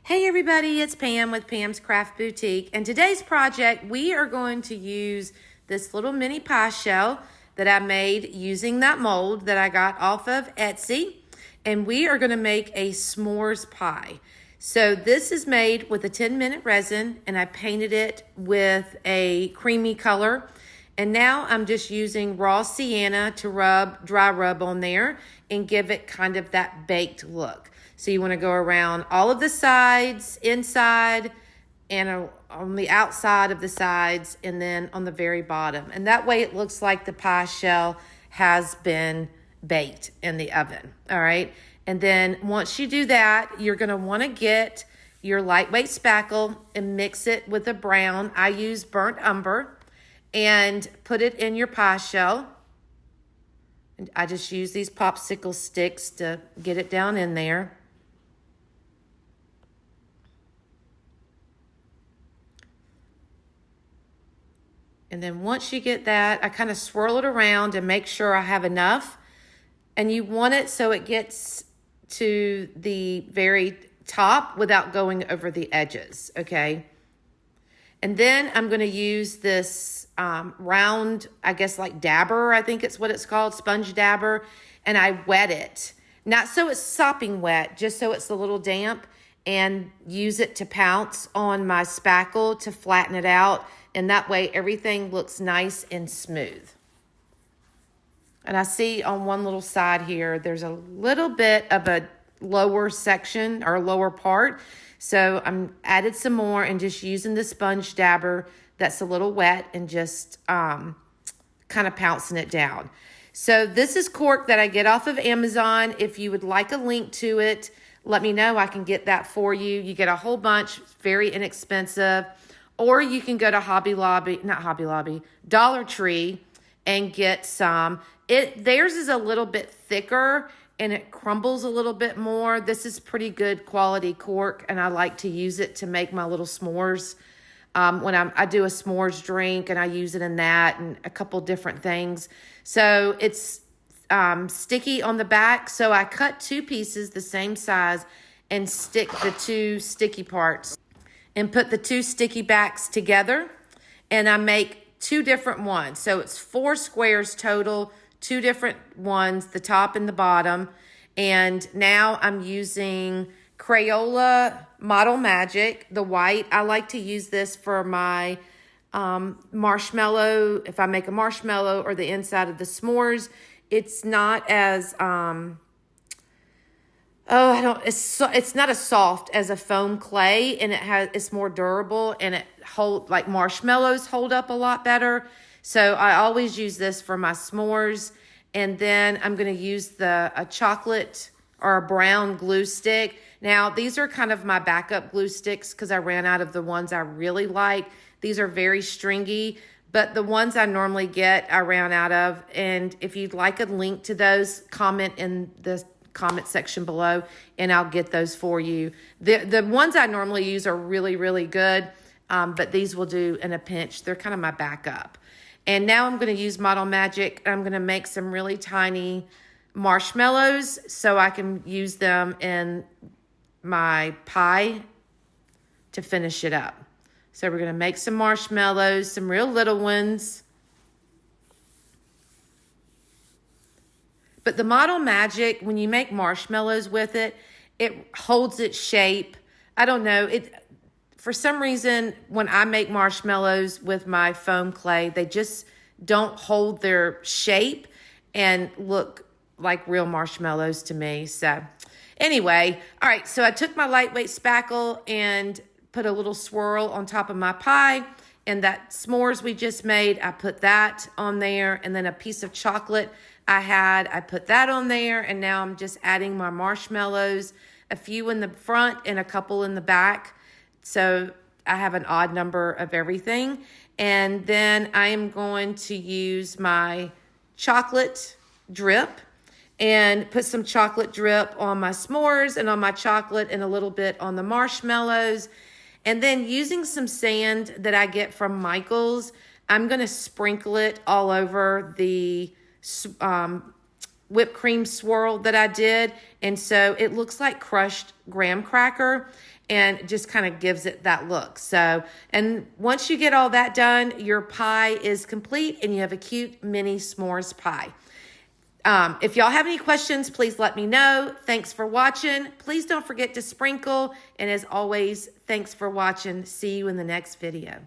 Hey everybody, it's Pam with Pam's Craft Boutique, and today's project we are going to use this little mini pie shell that I made using that mold that I got off of Etsy, and we are going to make a s'mores pie. So this is made with a 10-minute resin, and I painted it with a creamy color, and now I'm just using raw sienna to dry rub on there and give it kind of that baked look. So you want to go around all of the sides, inside, and on the outside of the sides, and then on the very bottom. And that way it looks like the pie shell has been baked in the oven, all right? And then once you do that, you're going to want to get your lightweight spackle and mix it with a brown. I use burnt umber, and put it in your pie shell. And I just use these popsicle sticks to get it down in there. And then once you get that, I kind of swirl it around and make sure I have enough. And you want it so it gets to the very top without going over the edges, okay? And then I'm going to use this round, I guess like dabber, I think it's what it's called, sponge dabber. And I wet it. Not so it's sopping wet, just so it's a little damp. And use it to pounce on my spackle to flatten it out. And that way everything looks nice and smooth. And I see on one little side here, there's a little bit of a lower section or lower part. So I'm added some more and just using the sponge dabber that's a little wet and just kind of pouncing it down. So this is cork that I get off of Amazon. If you would like a link to it, let me know. I can get that for you. You get a whole bunch, very inexpensive. Or you can go to Dollar Tree and get some. Theirs is a little bit thicker and it crumbles a little bit more. This is pretty good quality cork, and I like to use it to make my little s'mores. When I do a s'mores drink, and I use it in that and a couple different things. So it's sticky on the back. So I cut two pieces the same size and stick the two sticky parts and put the two sticky backs together, and I make two different ones. So it's 4 squares total, 2 different ones, the top and the bottom. And now I'm using Crayola Model Magic, the white. I like to use this for my marshmallow, if I make a marshmallow or the inside of the s'mores. It's not as it's not as soft as a foam clay, and it's more durable, and like marshmallows hold up a lot better. So I always use this for my s'mores. And then I'm going to use a chocolate or a brown glue stick. Now, these are kind of my backup glue sticks because I ran out of the ones I really like. These are very stringy, but the ones I normally get, I ran out of. And if you'd like a link to those, comment in the comment section below, and I'll get those for you. The ones I normally use are really, really good, but these will do in a pinch. They're kind of my backup. And now I'm going to use Model Magic. I'm going to make some really tiny marshmallows so I can use them in my pie to finish it up. So we're going to make some marshmallows, some real little ones. But the Model Magic, when you make marshmallows with it, it holds its shape. I don't know. For some reason, when I make marshmallows with my foam clay, they just don't hold their shape and look like real marshmallows to me. So anyway, all right. So I took my lightweight spackle and put a little swirl on top of my pie. And that s'mores we just made, I put that on there. And then a piece of chocolate I put that on there. And now I'm just adding my marshmallows, a few in the front and a couple in the back. So I have an odd number of everything. And then I am going to use my chocolate drip and put some chocolate drip on my s'mores and on my chocolate and a little bit on the marshmallows. And then using some sand that I get from Michael's, I'm going to sprinkle it all over the whipped cream swirl that I did. And so it looks like crushed graham cracker and just kind of gives it that look. So, and once you get all that done, your pie is complete and you have a cute mini s'mores pie. If y'all have any questions, please let me know. Thanks for watching. Please don't forget to sprinkle. And as always, thanks for watching. See you in the next video.